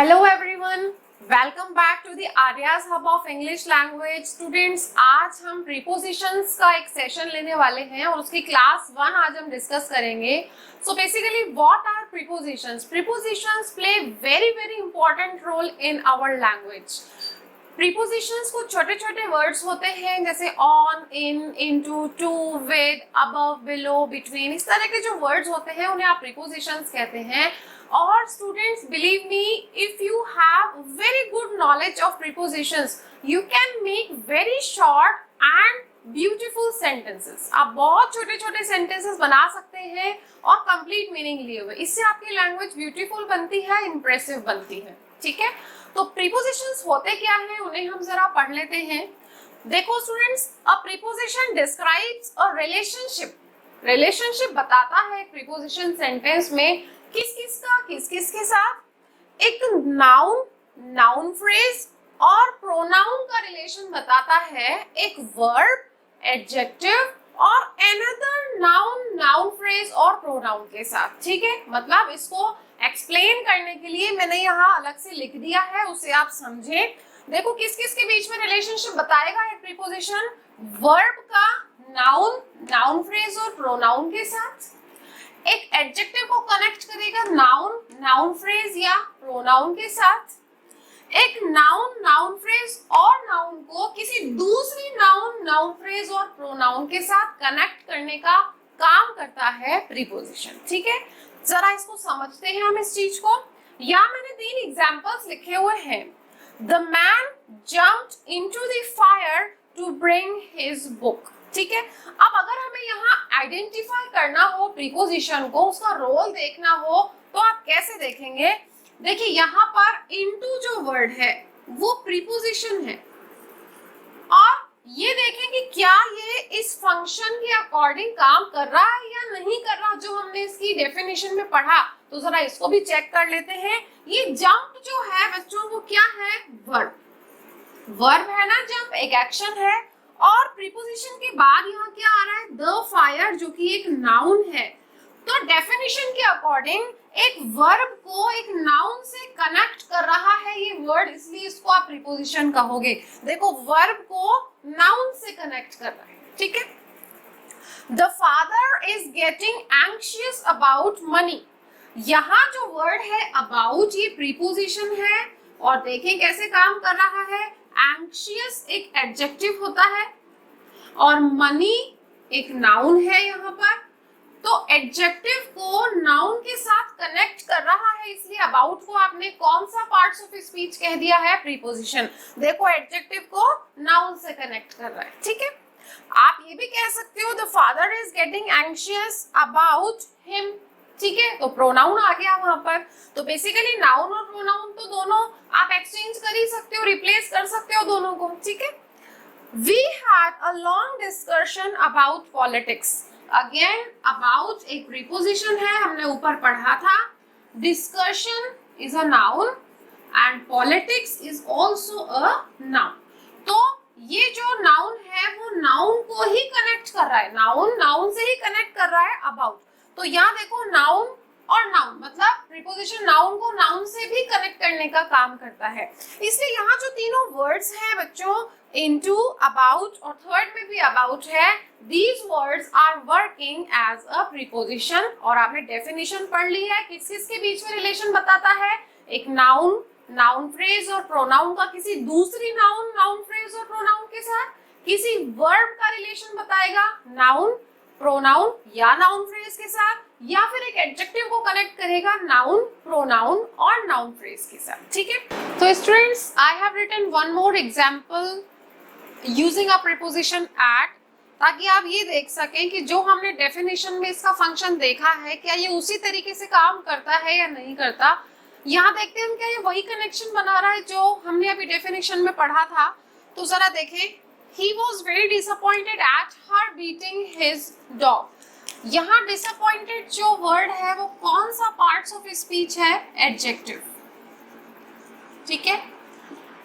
Hello everyone, welcome back to the Arya's hub of English language. Students, आज हम prepositions का एक सेशन लेने वाले हैं और उसकी क्लास 1 आज हम डिस्कस करेंगे। So basically what are prepositions? Prepositions play very important role in our language. Prepositions कुछ छोटे छोटे वर्ड्स होते हैं जैसे on, in, into, to, with, above, below, between. इस तरह के जो वर्ड्स होते हैं उन्हें आप प्रीपोजिशंस कहते हैं। और students, believe me, if you have very good knowledge of prepositions you can make very short and beautiful sentences. आप बहुत छोटे छोटे सेंटेंसेस बना सकते हैं और कंप्लीट मीनिंग लिए हुए। इससे आपकी लैंग्वेज ब्यूटीफुल बनती है, इंप्रेसिव बनती है। ठीक है, तो प्रीपोजिशंस होते क्या हैं उन्हें हम जरा पढ़ लेते हैं। देखो students, a preposition describes a relationship. Relationship बताता है प्रीपोजिशन सेंटेंस में किस किस के साथ। एक नाउन फ्रेज और प्रोनाउन का रिलेशन बताता है। एक वर्ब, एडजेक्टिव और अनदर नाउन फ्रेज और प्रोनाउन के साथ। ठीक है, मतलब इसको एक्सप्लेन करने के लिए मैंने यहाँ अलग से लिख दिया है, उसे आप समझें। देखो किस किस के बीच में रिलेशनशिप बताएगा एक प्रीपोजिशन। वर्ब का नाउन फ्रेज और प्रोनाउन के साथ। एक एडजेक्टिव को कनेक्ट करेगा नाउन फ्रेज या प्रोनाउन के साथ। एक नाउन फ्रेज और नाउन को किसी दूसरी नाउन फ्रेज और प्रोनाउन के साथ कनेक्ट करने का काम करता है प्रीपोजिशन। ठीक है, जरा इसको समझते हैं हम इस चीज को। यहाँ मैंने 3 एग्जांपल्स लिखे हुए हैं। The man jumped into the fire to bring his book. ठीक है, अब अगर हमें यहाँ आइडेंटिफाई करना हो प्रीपोजिशन को, उसका रोल देखना हो, तो आप कैसे देखेंगे? देखिए यहाँ पर इनटू जो वर्ड है वो प्रीपोजिशन है और ये देखें कि क्या ये इस फंक्शन के अकॉर्डिंग काम कर रहा है या नहीं कर रहा, जो हमने इसकी डेफिनेशन में पढ़ा। तो जरा इसको भी चेक कर लेते हैं। ये जंप जो है बच्चों, वो क्या है? वर्ब है ना, जंप एक एक्शन है। और प्रीपोजिशन के बाद यहाँ क्या आ रहा है? द फायर, जो कि एक नाउन है। तो डेफिनेशन के अकॉर्डिंग एक वर्ब को एक नाउन से कनेक्ट कर रहा है ये वर्ड, इसलिए इसको आप प्रीपोजिशन कहोगे। देखो वर्ब को नाउन से कनेक्ट कर रहा है। ठीक है, the father is getting anxious about money. यहाँ जो वर्ड है अबाउट, ये प्रीपोजिशन है और देखें कैसे काम कर रहा है। एंग्शियस एक एडजेक्टिव होता है और मनी एक नाउन है यहाँ पर। तो एडजेक्टिव को नाउन के साथ कनेक्ट कर रहा है, इसलिए अबाउट को आपने कौन सा पार्ट्स ऑफ स्पीच कह दिया है? प्रीपोजिशन। देखो एडजेक्टिव को नाउन से कनेक्ट कर रहा है। ठीक है, आप ये भी कह सकते हो the father is getting anxious about him. ठीक है, तो प्रोनाउन आ गया वहां पर। तो बेसिकली नाउन और प्रोनाउन तो दोनों आप एक्सचेंज कर ही सकते हो, रिप्लेस कर सकते हो दोनों को। ठीक है, we had a long discussion about politics. Again about एक प्रीपोजिशन है, हमने ऊपर पढ़ा था। Discussion is a noun and politics is also a noun. तो ये जो नाउन है वो नाउन को ही कनेक्ट कर रहा है, नाउन से ही कनेक्ट कर रहा है अबाउट। तो यहाँ देखो नाउन और नाउन, मतलब प्रीपोजिशन नाउन को नाउन से भी कनेक्ट करने का काम करता है। इसलिए यहाँ जो तीनों वर्ड्स हैं बच्चों, इनटू, अबाउट और थर्ड में भी अबाउट है, these words are working as a preposition। और आपने डेफिनेशन पढ़ ली है, किस किस के बीच में रिलेशन बताता है। एक नाउन फ्रेज और प्रोनाउन का किसी दूसरी नाउन फ्रेज और प्रोनाउन के साथ। किसी वर्ब का रिलेशन बताएगा नाउन, प्रोनाउन या नाउन फ्रेज के साथ, या फिर एक एडजेक्टिव को कनेक्ट करेगा नाउन, प्रोनाउन और नाउन फ्रेज के साथ। ठीक है, तो students, I have written one more example using a preposition at, ताकि आप ये देख सकें कि जो हमने डेफिनेशन में इसका फंक्शन देखा है क्या ये उसी तरीके से काम करता है या नहीं करता। यहाँ देखते हैं हम क्या ये वही कनेक्शन बना रहा है जो हमने अभी डेफिनेशन में पढ़ा था। तो जरा देखें, he was very disappointed at her beating his dog। यहाँ disappointed जो वर्ड है वो कौन सा पार्ट्स ऑफ स्पीच है? एडजेक्टिव। ठीक है,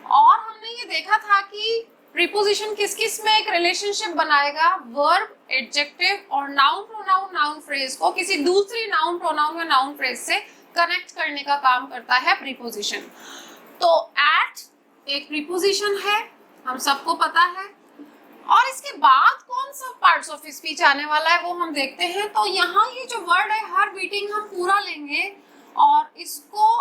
और हमने ये देखा था कि प्रीपोजिशन किस किस में एक रिलेशनशिप बनाएगा? वर्ब, एडजेक्टिव और नाउन, प्रोनाउन, नाउन फ्रेज को किसी दूसरी नाउन, प्रोनाउन या नाउन फ्रेज से कनेक्ट करने का काम करता है प्रीपोजिशन। तो एट एक प्रीपोजिशन है, हम सबको पता है। और इसके बाद कौन सा पार्ट्स ऑफ स्पीच आने वाला है वो हम देखते हैं। तो यहाँ ये जो वर्ड है हर बीटिंग हम पूरा लेंगे और इसको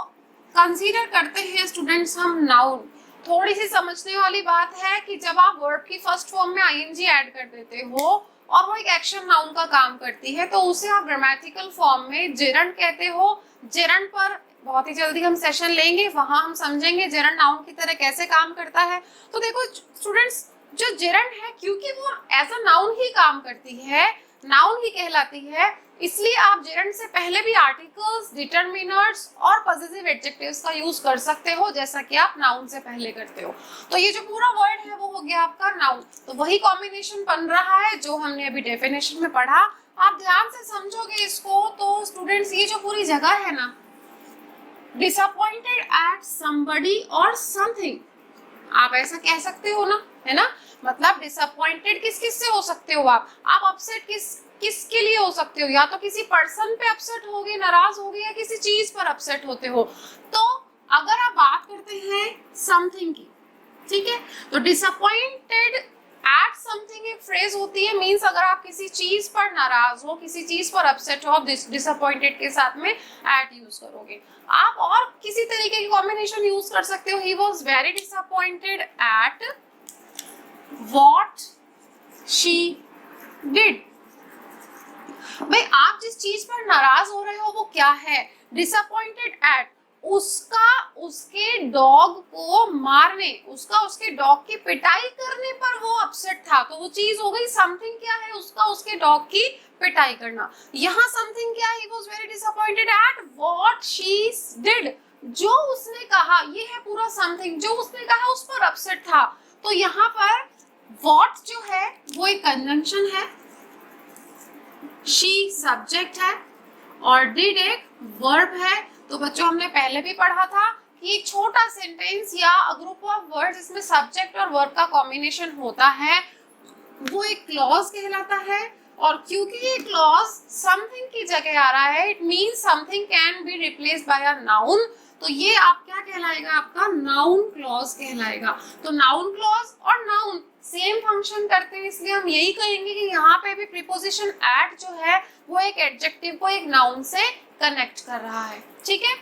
कंसीडर करते हैं स्टूडेंट्स हम नाउन। थोड़ी सी समझने वाली बात है कि जब आप वर्ब की फर्स्ट फॉर्म में आईएनजी ऐड कर देते हो और वो एक एक्शन नाउन का काम करती है तो उसे आप ग्रामेटिकल फॉर्म में जेरंड कहते हो। जेरंड पर बहुत ही जल्दी हम सेशन लेंगे, वहां हम समझेंगे जेरंड नाउन की तरह कैसे काम करता है। तो देखो स्टूडेंट्स, जो जेरंड है क्योंकि वो एज अ नाउन ही काम करती है, नाउन ही कहलाती है, इसलिए आप जेरंड से पहले भी आर्टिकल्स, डिटरमिनर्स और पॉजिटिव एडजेक्टिव्स का यूज कर सकते हो जैसा कि आप नाउन से पहले करते हो। तो ये जो पूरा वर्ड है वो हो गया आपका नाउन। तो वही कॉम्बिनेशन बन रहा है जो हमने अभी डेफिनेशन में पढ़ा। आप ध्यान से समझोगे इसको तो स्टूडेंट्स ये जो पूरी जगह है ना, डिसअपॉइंटेड एट समबडी और समथिंग, आप ऐसा कह सकते हो ना, है ना। मतलब डिसअपॉइंटेड किस किस से हो सकते हो आप अपसेट किसके लिए हो सकते हो, या तो किसी पर्सन पे अपसेट होगे, नाराज होगे, या किसी चीज पर अपसेट होते हो। तो अगर आप बात करते हैं समथिंग की, ठीक है, तो डिसअपॉइंटेड एट समथिंग एक फ्रेज होती है, मींस अगर आप किसी चीज पर नाराज हो, किसी चीज पर अपसेट हो, आप डिसअपॉइंटेड के साथ में एट यूज करोगे। आप और किसी तरीके की कॉम्बिनेशन यूज कर सकते हो। He was very disappointed at what she did. भाई आप जिस चीज पर नाराज हो रहे हो वो क्या है, डिसअपॉइंटेड एट उसके डॉग को मारने, उसके डॉग की पिटाई करने पर वो अपसेट था। तो वो चीज हो गई समथिंग क्या है, उसके डॉग की पिटाई करना। यहाँ समथिंग क्या है, he was very disappointed at what she did, जो उसने कहा, ये है पूरा समथिंग, जो उसने कहा उस पर अपसेट था। तो यहाँ पर व्हाट जो है वो एक कंजंक्शन है, शी सब्जेक्ट है और डिड एक वर्ब है। तो बच्चों हमने पहले भी पढ़ा था कि एक छोटा सेंटेंस या ग्रुप ऑफ वर्ड्स जिसमें सब्जेक्ट और वर्ब का कॉम्बिनेशन होता है वो एक क्लॉज कहलाता है। और क्योंकि ये क्लॉज समथिंग की जगह आ रहा है, it means something can be replaced by a noun, तो ये आप क्या कहलाएगा, आपका नाउन क्लॉज कहलाएगा। तो नाउन क्लॉज और नाउन सेम फंक्शन करते हैं, इसलिए हम यही कहेंगे कि यहाँ पे भी प्रीपोजिशन एट जो है वो एक एडजेक्टिव को एक नाउन से कनेक्ट कर रहा है। ठीक है,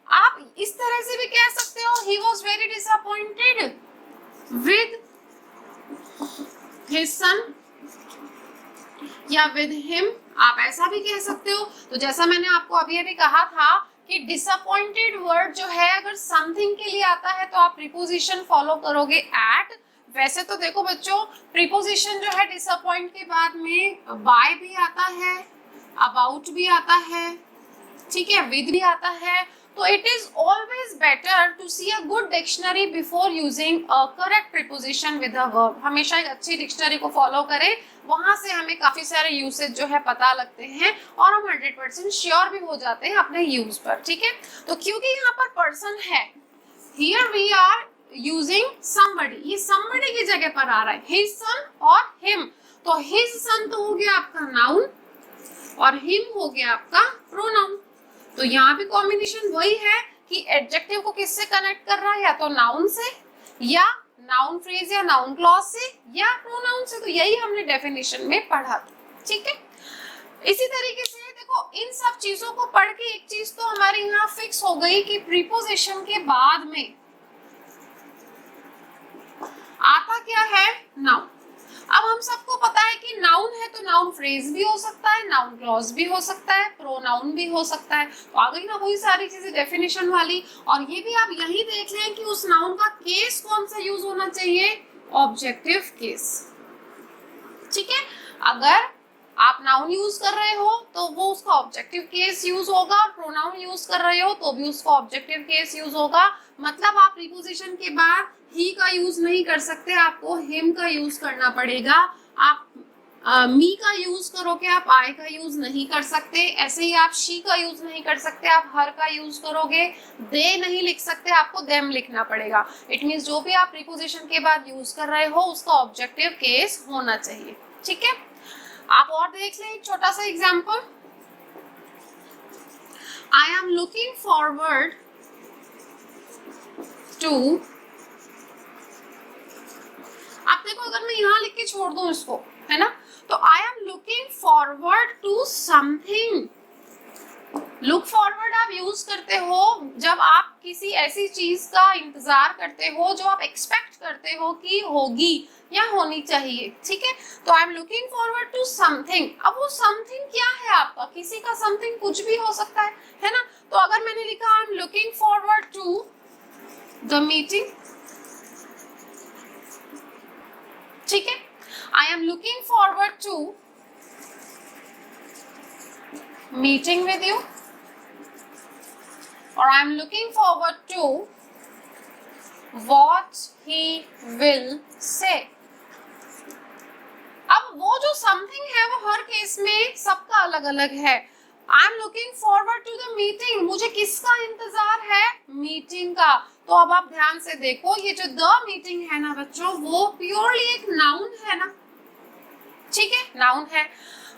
आप इस तरह से भी कह सकते हो he was very disappointed with his son या विद हिम, आप ऐसा भी कह सकते हो। तो जैसा मैंने आपको अभी अभी कहा था कि डिसअपॉइंटेड वर्ड जो है अगर समथिंग के लिए आता है तो आप प्रीपोजिशन फॉलो करोगे एट। वैसे तो देखो बच्चों, प्रीपोजिशन जो है डिसअपॉइंट के बाद में बाय भी आता है, अबाउट भी आता है, ठीक है, विद भी आता है। तो it is always better to see a good dictionary before using a correct preposition with a verb. हमेशा एक अच्छी डिक्शनरी को फॉलो करें, वहां से हमें काफी सारे यूसेज जो है पता लगते हैं और हम 100% श्योर भी हो जाते हैं अपने यूज पर। ठीक है, तो क्योंकि यहाँ पर पर्सन है, here we are using somebody, ये somebody की जगह पर आ रहा है, his son और him। तो his son तो हो गया आपका नाउन और him हो गया आपका प्रोनाउन। तो यहाँ भी कॉम्बिनेशन वही है कि एडजेक्टिव को किससे कनेक्ट कर रहा है, या तो नाउन से या नाउन फ्रेज या नाउन क्लॉज से या प्रोनाउन से। तो यही हमने डेफिनेशन में पढ़ा था। ठीक है, इसी तरीके से देखो इन सब चीजों को पढ़ के एक चीज तो हमारे यहाँ फिक्स हो गई कि प्रीपोजिशन के बाद में आता क्या है, नाउन। अब हम सबको पता है कि नाउन है तो नाउन फ्रेज भी हो सकता है, नाउन क्लॉज भी हो सकता है, प्रोनाउन भी हो सकता है। तो आ गई ना वही सारी चीजें डेफिनेशन वाली। और ये भी आप यही देख लें कि उस नाउन का केस कौन सा यूज होना चाहिए, ऑब्जेक्टिव केस। ठीक है, अगर आप नाउन यूज कर रहे हो तो वो उसका ऑब्जेक्टिव केस यूज होगा, प्रोनाउन यूज कर रहे हो तो भी उसका ऑब्जेक्टिव केस यूज होगा। मतलब आप प्रीपोजिशन के बाद ही का यूज नहीं कर सकते, आपको हिम का यूज करना पड़ेगा। आप मी का यूज करोगे, आप आई का यूज नहीं कर सकते। ऐसे ही आप शी का यूज नहीं कर सकते, आप हर का यूज करोगे। दे नहीं लिख सकते, आपको देम लिखना पड़ेगा। इट मींस जो भी आप प्रीपोजिशन के बाद यूज कर रहे हो उसका ऑब्जेक्टिव केस होना चाहिए। ठीक है, आप और देख लें एक छोटा सा example. I am looking forward to, आप देखो अगर मैं यहाँ लिख के छोड़ दूं इसको, है ना, तो I am looking forward to something. Look forward आप यूज करते हो जब आप किसी ऐसी चीज का इंतजार करते हो जो आप एक्सपेक्ट करते हो कि होगी या होनी चाहिए, ठीक है। तो I am looking forward to something. अब वो समथिंग क्या है आपका, किसी का समथिंग कुछ भी हो सकता है ना। तो अगर मैंने लिखा I am looking forward to the meeting, ठीक है, I am looking forward to meeting with you, और I am looking forward to what he will say. अब वो जो समथिंग है वो हर केस में सबका अलग अलग है। I am looking forward to the meeting, मुझे किसका इंतजार है, मीटिंग का। तो अब आप ध्यान से देखो, ये जो द मीटिंग है ना बच्चों, वो प्योरली एक नाउन है ना, ठीक है, नाउन है।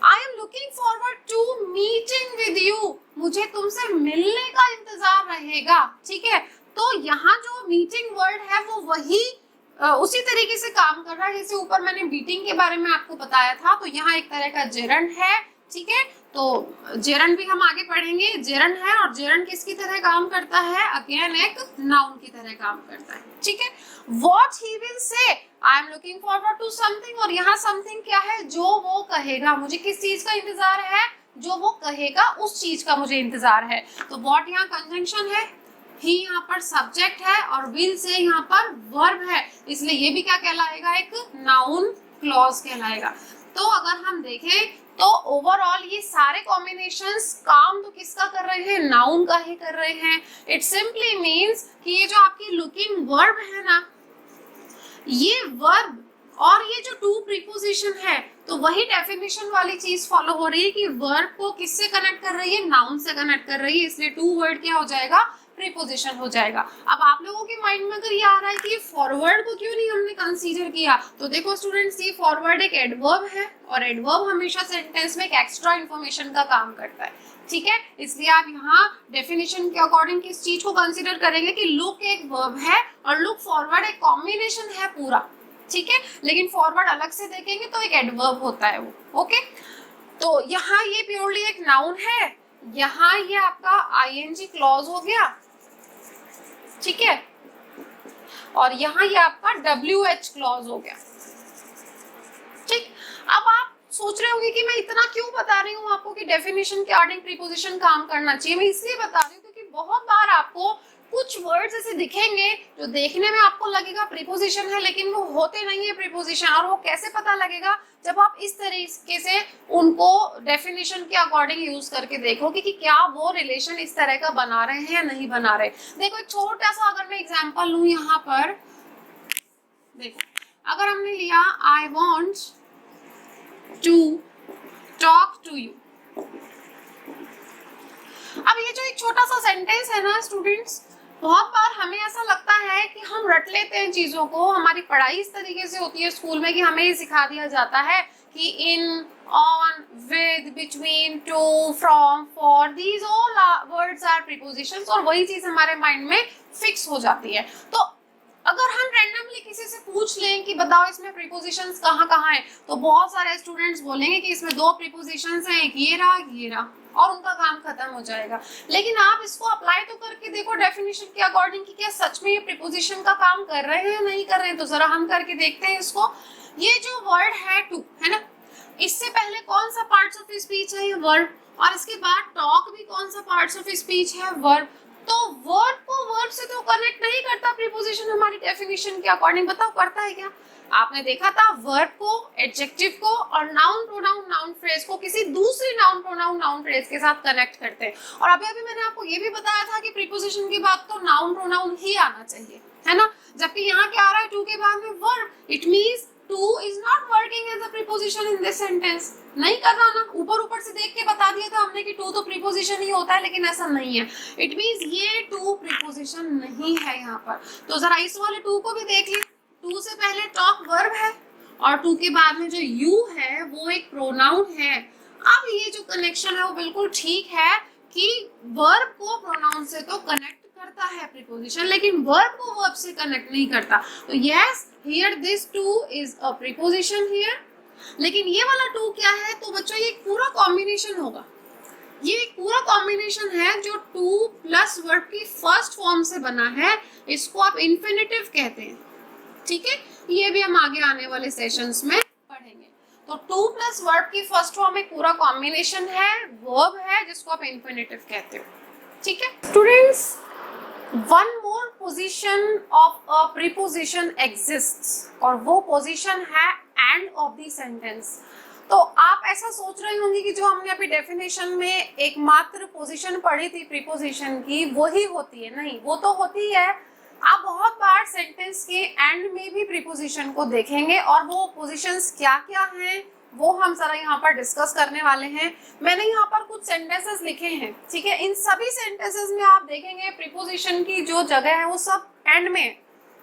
I am looking forward to meeting with you, मुझे तुमसे मिलने का इंतजार रहेगा, ठीक है। तो यहाँ जो मीटिंग वर्ड है वो वही उसी तरीके से काम कर रहा है जैसे ऊपर मैंने मीटिंग के बारे में आपको बताया था। तो यहाँ एक तरह का जेरंड है, ठीक है। तो जेरंड भी हम आगे पढ़ेंगे, जेरंड है, और जेरंड किसकी तरह काम करता है, अगेन एक नाउन की तरह काम करता है, ठीक है। What he will say, I am looking forward to something, और यहाँ समथिंग क्या है, जो वो कहेगा। मुझे किस चीज का इंतजार है, जो वो कहेगा उस चीज का मुझे इंतजार है। तो व्हाट यहाँ कंजंक्शन है, ही यहाँ पर सब्जेक्ट है, और विल से यहाँ पर वर्ब है, इसलिए ये भी क्या कहलाएगा, एक नाउन क्लॉज कहलाएगा। तो अगर हम देखें तो ओवरऑल ये सारे कॉम्बिनेशंस काम तो किसका कर रहे हैं, नाउन का ही कर रहे हैं। इट सिंपली मीन्स कि ये जो आपकी लुकिंग वर्ब है ना, ये वर्ब और ये जो टू प्रीपोजिशन है, तो वही डेफिनेशन वाली चीज फॉलो हो रही है कि वर्ब को किससे कनेक्ट कर रही है, नाउन से कनेक्ट कर रही है, इसलिए टू वर्ड क्या हो जाएगा, प्रीपोजिशन हो जाएगा। अब आप लोगों के माइंड में अगर ये आ रहा है कि ये फॉरवर्ड को क्यों नहीं हमने कंसीडर किया, तो देखो स्टूडेंट्स, ये फॉरवर्ड एक एडवर्ब है, और एडवर्ब हमेशा सेंटेंस में एक एक्स्ट्रा इंफॉर्मेशन का काम करता है, ठीक है। इसलिए आप यहाँ डेफिनेशन के अकॉर्डिंग किस चीज को कंसीडर करेंगे कि लुक एक वर्ब है और लुक फॉरवर्ड एक कॉम्बिनेशन है पूरा, ठीक है। लेकिन फॉरवर्ड अलग से देखेंगे तो एक एडवर्ब होता है वो, ओके। तो यहाँ ये प्योरली एक नाउन है, यहाँ ये आपका आईएनजी क्लॉज हो गया, ठीक है, और यहाँ ये आपका WH क्लॉज हो गया, ठीक। अब आप सोच रहे होंगे कि मैं इतना क्यों बता रही हूँ आपको कि डेफिनेशन के अकॉर्डिंग प्रीपोजिशन काम करना चाहिए। मैं इसलिए बता रही हूँ क्योंकि बहुत बार आपको कुछ वर्ड्स ऐसे दिखेंगे जो देखने में आपको लगेगा प्रीपोजिशन है, लेकिन वो होते नहीं है प्रीपोजिशन। और वो कैसे पता लगेगा, जब आप इस तरीके से उनको डेफिनेशन के अकॉर्डिंग यूज करके देखोगे कि क्या वो रिलेशन इस तरह का बना रहे हैं या नहीं बना रहे। देखो एक छोटा सा अगर मैं एग्जांपल लूं यहाँ पर, देखो अगर हमने लिया I want to talk to you. अब ये जो एक छोटा सा सेंटेंस है ना स्टूडेंट्स, बहुत बार हमें ऐसा लगता है कि हम रट लेते हैं चीजों को। हमारी पढ़ाई इस तरीके से होती है स्कूल में कि हमें ये सिखा दिया जाता है कि in, on, with, between, to, from, for, these all words are prepositions, और वही चीज हमारे माइंड में फिक्स हो जाती है। तो अगर हम रैंडमली किसी से पूछ लें कि बताओ इसमें प्रीपोजिशंस कहाँ कहाँ हैं, तो बहुत सारे स्टूडेंट्स बोलेंगे कि इसमें दो प्रीपोजिशंस हैं, एक ये रहा, ये रहा, और उनका काम खत्म हो जाएगा। लेकिन आप इसको अप्लाई तो करके देखो डेफिनेशन के अकॉर्डिंग कि क्या सच में ये प्रीपोजिशन का काम कर रहे हैं या नहीं कर रहे हैं। तो जरा हम करके देखते हैं इसको। ये जो वर्ड है टू, है ना, इससे पहले कौन सा पार्ट्स ऑफ स्पीच है, ये वर्ब, और इसके बाद टॉक भी कौन सा पार्ट्स ऑफ स्पीच है, वर्ब। तो वर्ब को वर्ब से तो कनेक्ट नहीं करता प्रीपोजिशन हमारी डेफिनेशन के अकॉर्डिंग। बताओ करता है क्या? आपने देखा था वर्ब को, एडजेक्टिव को और नाउन प्रोनाउन नाउन फ्रेज को किसी दूसरी नाउन प्रोनाउन नाउन फ्रेज के साथ कनेक्ट करते हैं। और अभी अभी मैंने आपको ये भी बताया था कि प्रीपोजिशन के बाद तो नाउन प्रोनाउन ही आना चाहिए, है ना। जबकि यहाँ क्या आ रहा है टू के बाद में verb. It means to is not working as a preposition in this sentence. नहीं कर रहा ना, ऊपर ऊपर से देख के बता दिया था हमने कि टू तो प्रीपोजिशन ही होता है, लेकिन ऐसा नहीं है। इट मींस ये टू प्रीपोजिशन नहीं है यहाँ पर। तो जरा इस वाले टू को भी देख लें। टू से पहले टॉक वर्ब है और टू के बाद में जो यू है वो एक प्रोनाउन है। अब ये जो कनेक्शन है वो बिल्कुल ठीक है। कि वर्ब को प्रोनाउन से तो कनेक्ट करता है प्रीपोजिशन, लेकिन वर्ब को वर्ब से कनेक्ट नहीं करता। तो yes, here this two is a preposition here. लेकिन ये वाला टू क्या है, तो बच्चों ये पूरा कॉम्बिनेशन होगा, ये एक पूरा कॉम्बिनेशन है जो टू प्लस वर्ब की फर्स्ट फॉर्म से बना है, इसको आप इन्फिनेटिव कहते हैं। ठीक है, ये भी हम आगे आने वाले सेशंस में पढ़ेंगे। तो टू प्लस वर्ब की फर्स्ट फॉर्म एक पूरा कॉम्बिनेशन है, वर्ब है, जिसको आप इन्फिनेटिव कहते हो। ठीक है students, one more position of a preposition exists, और वो पोजीशन है एंड ऑफ द सेंटेंस। तो आप ऐसा सोच रहे होंगे कि जो हमने अभी डेफिनेशन में एकमात्र पोजीशन पढ़ी थी प्रीपोजिशन की, वही होती है। नहीं, वो तो होती है। आप बहुत बार सेंटेंस के एंड में भी प्रीपोजिशन को देखेंगे, और वो पोजीशंस क्या क्या हैं वो हम जरा यहाँ पर डिस्कस करने वाले हैं। मैंने यहाँ पर कुछ सेंटेंसेस लिखे हैं, ठीक है। इन सभी सेंटेंसेस में आप देखेंगे प्रीपोजिशन की जो जगह है वो सब एंड में,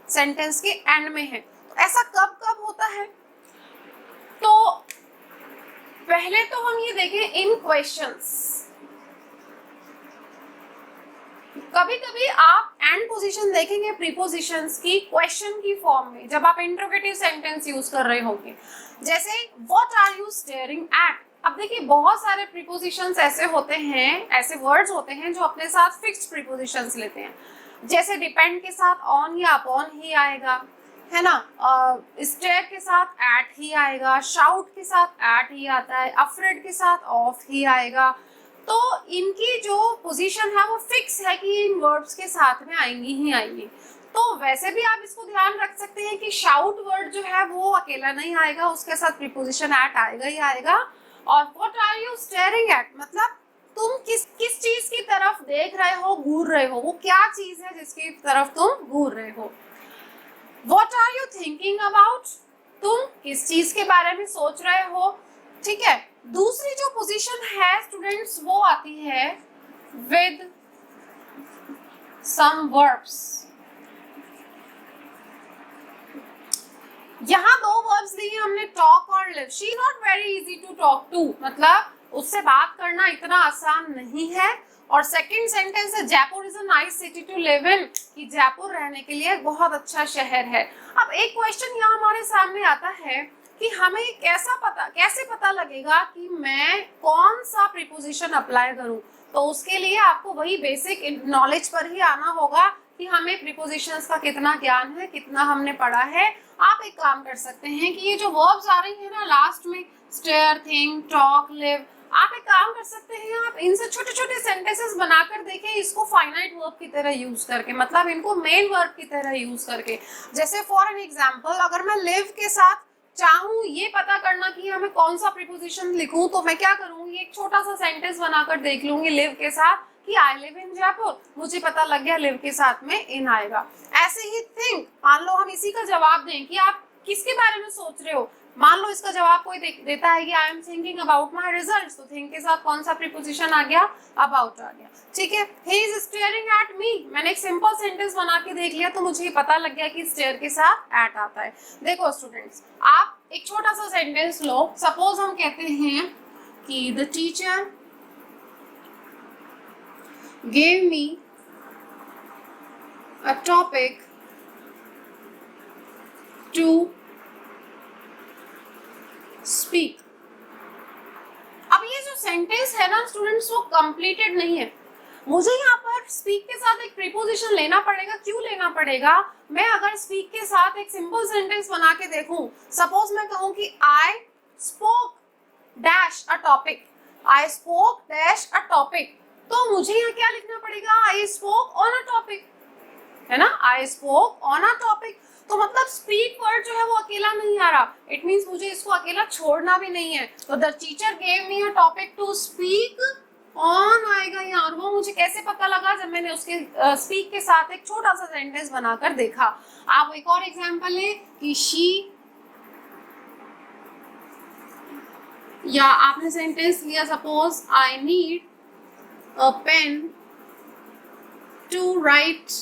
सेंटेंस के एंड में है। तो ऐसा कब कब होता है, तो पहले तो हम ये देखें इन क्वेश्चंस। कभी कभी आप एंड पोजीशन देखेंगे प्रीपोजिशंस की क्वेश्चन की फॉर्म में, जब आप इंटरोगेटिव सेंटेंस यूज कर रहे होंगे, जैसे what are you staring at. अब देखिए बहुत सारे प्रीपोजिशंस ऐसे होते हैं, ऐसे वर्ड्स होते हैं जो अपने साथ फिक्स्ड प्रीपोजिशंस लेते हैं। जैसे डिपेंड के साथ ऑन या अपॉन ही आएगा, है ना। स्टेयर के साथ एट ही आएगा, शाउट के साथ एट ही आता है, अफ्रेड के साथ ऑफ ही आएगा। तो इनकी जो पोजीशन है वो फिक्स है कि इन वर्ड्स के साथ में आएंगी ही आएंगी। तो वैसे भी आप इसको ध्यान रख सकते हैं कि शाउट वर्ड जो है वो अकेला नहीं आएगा, उसके साथ प्रीपोजिशन एट आएगा ही आएगा। और what are you staring at, मतलब तुम किस चीज की तरफ देख रहे हो, घूर रहे हो, वो क्या चीज है जिसकी तरफ तुम घूर रहे हो। What are you thinking about? तुम किस चीज के बारे में सोच रहे हो। ठीक है, दूसरी जो पोजीशन है स्टूडेंट्स वो आती है with some verbs। यहाँ दो वर्ब्स लिए हमने, टॉक और live. She not very easy to talk to, मतलब उससे बात करना इतना आसान नहीं है। और सेकंड सेंटेंस है Jaipur is a nice city to live in, कि जयपुर रहने के लिए बहुत अच्छा शहर है। अब एक क्वेश्चन यहाँ हमारे सामने आता है कि हमें कैसे पता लगेगा कि मैं कौन सा प्रीपोजिशन अप्लाई करूं। तो उसके लिए आपको वही बेसिक नॉलेज पर ही आना होगा कि हमें प्रीपोजिशंस का कितना ज्ञान है, कितना हमने पढ़ा है। आप एक काम कर सकते हैं कि ये जो वर्ब्स आ रही है ना लास्ट में, स्टेयर, थिंक, टॉक, लिव, आप एक काम कर सकते हैं, आप इनसे छोटे छोटे सेंटेंसेस बनाकर देखें, इसको फाइनाइट वर्ब की तरह यूज करके, मतलब इनको मेन वर्ब की तरह यूज करके। जैसे फॉर एन एग्जांपल, अगर मैं लिव के साथ चाहूँ ये पता करना कि हमें कौन सा प्रीपोजिशन लिखूं, तो मैं क्या करूंगी, एक छोटा सा सेंटेंस बनाकर देख लूंगी लिव के साथ कि आई लिव इन जयपुर, मुझे पता लग गया लिव के साथ में इन आएगा। ऐसे ही थिंक, मान लो हम इसी का जवाब दें कि आप किसके बारे में सोच रहे हो। मान लो इसका जवाब कोई देता है कि I am thinking about my result, तो थिंक के साथ कौन सा प्रीपोजिशन आ गया, अबाउट आ गया। ठीक है, he is staring at me, मैंने एक सिंपल सेंटेंस बना के देख लिया, तो मुझे पता लग गया कि स्टेयर के साथ एट आता है। देखो स्टूडेंट्स, आप एक छोटा सा सेंटेंस लो, सपोज हम कहते हैं कि the teacher gave me a topic to speak। अब ये जो सेंटेंस है ना स्टूडेंट्स, वो कंप्लीटेड नहीं है। मुझे यहाँ पर स्पीक के साथ एक प्रीपोजिशन लेना पड़ेगा। क्यों लेना पड़ेगा? मैं अगर स्पीक के साथ एक सिंपल सेंटेंस बना के देखूं, सपोज मैं कहूं कि I spoke dash a topic, I spoke dash a topic, तो मुझे यहाँ क्या लिखना पड़ेगा, I spoke on a topic, है ना, I spoke on a topic. तो मतलब स्पीक वर्ड जो है वो अकेला नहीं आ रहा, इट मींस मुझे इसको अकेला छोड़ना भी नहीं है। तो the teacher gave me a topic to speak on आएगा यहाँ, और वो मुझे कैसे पता लगा, जब मैंने उसके स्पीक के साथ एक छोटा सा सेंटेंस बनाकर देखा। आप एक और एग्जांपल ले कि शी, या आपने सेंटेंस लिया suppose I need a pen to write,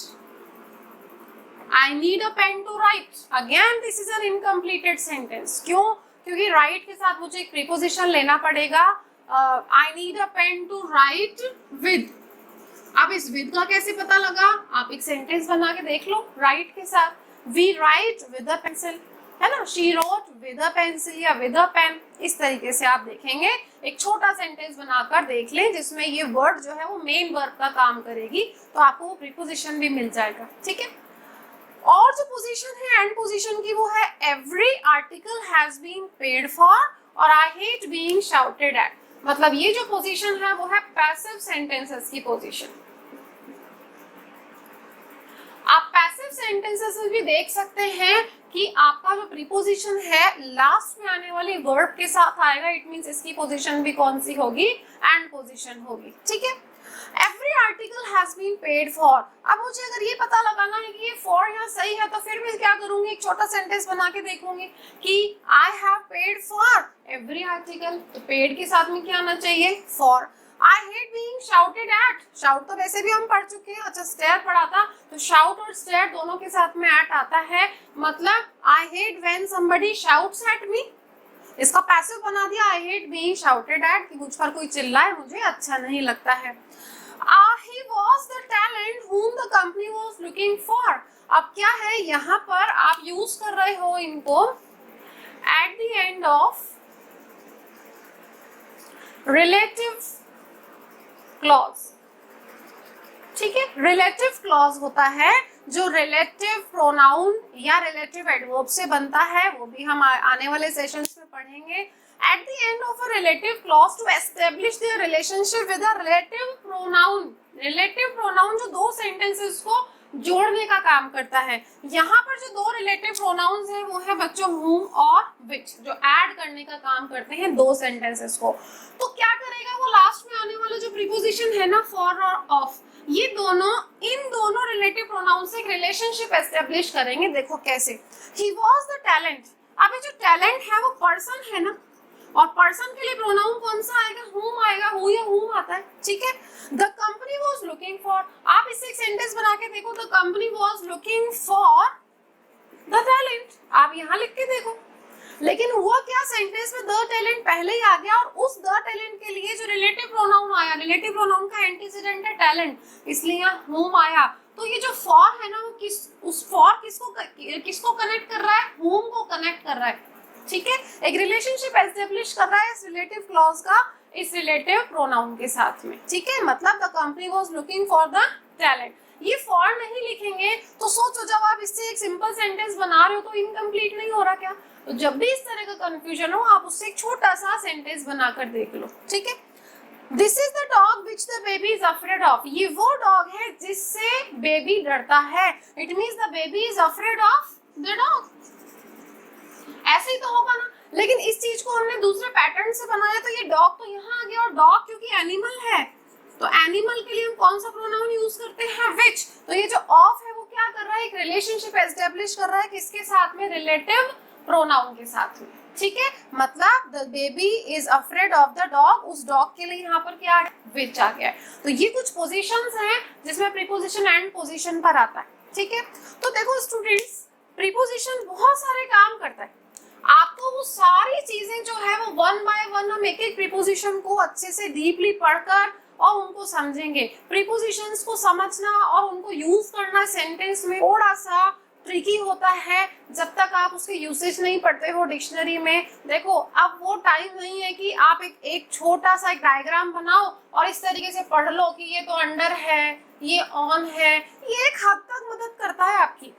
I need a pen to write, again this is an incompleted sentence। क्यों? क्योंकि write के साथ मुझे एक preposition लेना पड़ेगा, I need a pen to write with. अब इस विद का कैसे पता लगा, आप एक सेंटेंस बना के देख लो राइट के साथ। We write with a pencil, है ना, she wrote with a pencil या विद अ पेन। इस तरीके से आप देखेंगे, एक छोटा सेंटेंस बनाकर देख लें जिसमें ये वर्ड जो है वो मेन वर्ब का काम करेगी, तो आपको वो प्रीपोजिशन भी मिल जाएगा। ठीक है, और जो पोजीशन है एंड पोजीशन की वो है every article has been paid for और I hate being shouted at. मतलब ये जो पोजीशन है वो है पैसिव सेंटेंसेस की पोजीशन। आप पैसिव सेंटेंसेस में भी देख सकते हैं कि आपका जो प्रीपोजिशन है लास्ट में आने वाली वर्ब के साथ आएगा। इट मींस इसकी पोजीशन भी कौन सी होगी, एंड पोजीशन होगी। ठीक है, every article has been paid for. अब मुझे अगर ये पता लगाना है कि ये फॉर यहाँ सही है, तो फिर मैं क्या करूंगी, एक छोटा सेंटेंस बना के देखूंगी कि I have paid for every article. तो पेड के साथ में क्या आना चाहिए, for. I hate being shouted at। Shout तो वैसे भी हम पढ़ चुके हैं, अच्छा स्टेयर पढ़ा था, तो शाउट और स्टेयर दोनों के साथ में at आता है। मतलब I hate when somebody shouts at me, इसका पैसिव बना दिया I hate being shouted at, कि मुझ पर कोई चिल्लाए मुझे अच्छा नहीं लगता है। He was the talent whom the company was looking for। अब क्या है यहाँ पर आप यूज कर रहे हो इनको at the end of relative clause. ठीक है, रिलेटिव क्लॉज होता है जो रिलेटिव प्रोनाउन या रिलेटिव एडवर्ब से बनता है, वो भी हम आने वाले सेशंस में पढ़ेंगे। At the end of a relative clause to establish their relationship with a relative pronoun. Relative pronoun जो दो सेंटेंसेस को जोड़ने का काम करता है। यहाँ पर जो दो रिलेटिव प्रोनाउंस हैं वो है बच्चों whom और which, जो ऐड करने का काम करते हैं दो सेंटेंसेस को। तो क्या करेगा वो लास्ट में आने वाला जो प्रीपोजिशन है ना फॉर और ऑफ, ये दोनों इन दोनों रिलेटिव प्रोनाउन से एक रिलेशनशिप एस्टेब्लिश करेंगे। देखो कैसे, he was the talent। अब ये जो टैलेंट है वो पर्सन है ना, और पर्सन के लिए प्रोनाउन कौन सा आएगा, whom आएगा, who या whom आता है। ठीक है, the company was looking for। आप इससे एक सेंटेंस बना के देखो, the company was looking for the talent। आप यहाँ लिख के देखो, लेकिन हुआ क्या, सेंटेंस में the talent पहले ही आ गया और उस the talent के लिए जो रिलेटिव प्रोनाउन आया, रिलेटिव प्रोनाउन का एंटीसीडेंट है talent, इसलिए यहाँ whom आया। तो ये जो for है ना वो उस for किसको कनेक्ट कर रहा है, whom को कनेक्ट कर रहा है। ठीक है, एक रिलेशनशिप एस्टेब्लिश कर रहा है इस रिलेटिव क्लॉज का इस रिलेटिव प्रोनाउन के साथ में। ठीक है, मतलब the company was looking for the talent. ये फॉर नहीं लिखेंगे तो सोचो जब आप इससे एक सिंपल सेंटेंस बना रहे हो तो इनकम्प्लीट नहीं हो रहा क्या। तो जब भी इस तरह का कंफ्यूजन हो आप उससे एक छोटा सा सेंटेंस बनाकर देख लो। ठीक है, this is the dog which the baby is afraid of. ये वो डॉग है जिससे बेबी डरता है। It means the baby is afraid of the dog. ऐसे ही तो होगा ना, लेकिन इस चीज को हमने दूसरे पैटर्न से बनाया तो ये डॉग तो यहाँ आ गया, और डॉग क्योंकि एनिमल है तो एनिमल के लिए हम कौन सा प्रोनाउन यूज करते हैं, विच। तो ये जो ऑफ है वो क्या कर रहा है, एक रिलेशनशिप एस्टेब्लिश कर रहा है किसके साथ में, रिलेटिव प्रोनाउन के साथ में। ठीक है, मतलब the baby is afraid of the dog, उस डॉग के लिए यहाँ पर क्या विच आ गया है। तो ये कुछ पोजीशंस हैं जिसमें प्रीपोजिशन एंड पोजीशन पर आता है। ठीक है, तो देखो स्टूडेंट्स, प्रीपोजिशन बहुत सारे काम करता है। आपको वो सारी चीजें जो है वो वन बाय वन हम एक एक प्रीपोजिशन को अच्छे से डीपली पढ़कर और उनको समझेंगे। प्रीपोजिशंस को समझना और उनको यूज करना सेंटेंस में थोड़ा सा ट्रिकी होता है जब तक आप उसके यूसेज नहीं पढ़ते हो डिक्शनरी में। देखो अब वो टाइम नहीं है कि आप एक छोटा सा एक डायग्राम बनाओ और इस तरीके से पढ़ लो कि ये तो अंडर है, ये ऑन है। ये एक हद तक मदद करता है, आपकी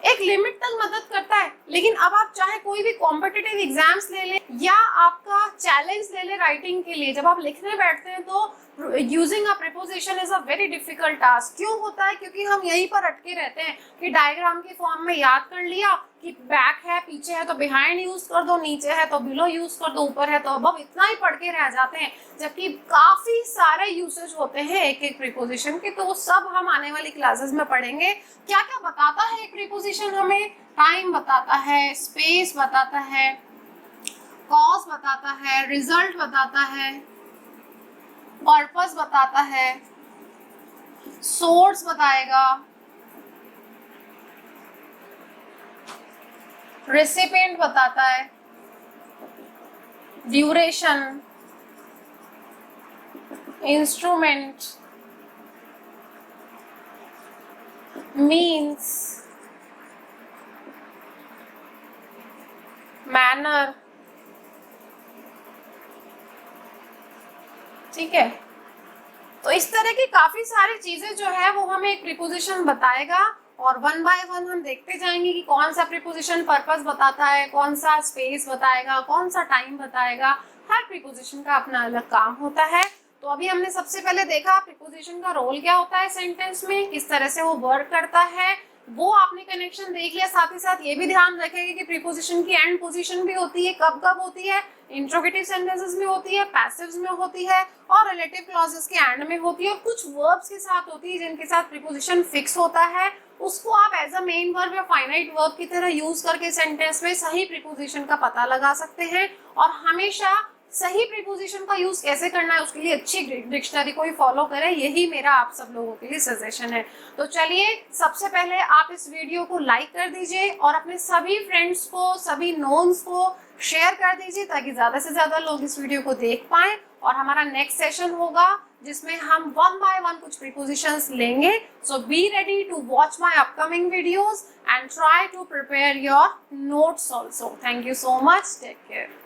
एक लिमिट तक मदद करता है, लेकिन अब आप चाहे कोई भी कॉम्पिटिटिव एग्जाम्स ले लें या आपका चैलेंज ले लें राइटिंग के लिए, जब आप लिखने बैठते हैं तो using a preposition is a very difficult task. क्यों होता है, क्योंकि हम यहीं पर अटके रहते हैं कि डायग्राम के फॉर्म में याद कर लिया कि बैक है, पीछे है तो बिहाइंड यूज कर दो, नीचे है तो बिलो यूज कर दो, ऊपर है तो अबव, इतना ही पढ़ के रह जाते हैं, जबकि काफी सारे यूसेज होते हैं एक एक प्रीपोजिशन के। तो वो सब हम आने वाली क्लासेस में पढ़ेंगे। क्या क्या बताता है एक प्रीपोजिशन हमें, टाइम बताता है, स्पेस बताता है, कॉज बताता है, रिजल्ट बताता है, पर्पस बताता है, सोर्स बताएगा, रेसिपिएंट बताता है, ड्यूरेशन, instrument means manner, ठीक है। तो इस तरह की काफी सारी चीजें जो है वो हमें एक प्रीपोजिशन बताएगा और वन बाय वन हम देखते जाएंगे कि कौन सा प्रीपोजिशन पर्पस बताता है, कौन सा स्पेस बताएगा, कौन सा टाइम बताएगा। हर प्रीपोजिशन का अपना अलग काम होता है। तो अभी हमने सबसे पहले देखा प्रीपोजिशन का रोल क्या होता है सेंटेंस में, किस तरह से वो वर्क करता है, वो आपने कनेक्शन देख लिया। साथ ही साथ ये भी ध्यान रखेंगे कि प्रीपोजिशन की एंड पोजीशन भी होती है, कब कब होती है, इंट्रोगेटिव सेंटेंसेस में होती है, पैसिव्स में होती है और रिलेटिव क्लॉजेस के एंड में होती है और कुछ वर्ब्स के साथ होती है जिनके साथ प्रीपोजिशन फिक्स होता है। उसको आप एज अ मेन वर्ब या फाइनाइट वर्ब की तरह यूज करके सेंटेंस में सही प्रीपोजिशन का पता लगा सकते हैं। और हमेशा सही प्रीपोजिशन का यूज कैसे करना है उसके लिए अच्छी डिक्शनरी को ही फॉलो करें, यही मेरा आप सब लोगों के लिए सजेशन है। तो चलिए सबसे पहले आप इस वीडियो को लाइक कर दीजिए और अपने सभी फ्रेंड्स को, सभी नोन्स को शेयर कर दीजिए ताकि ज्यादा से ज्यादा लोग इस वीडियो को देख पाएं। और हमारा नेक्स्ट सेशन होगा जिसमें हम वन बाय वन कुछ प्रीपोजिशंस लेंगे। So be ready to watch my upcoming videos and try to prepare your notes also. Thank you so much, take care.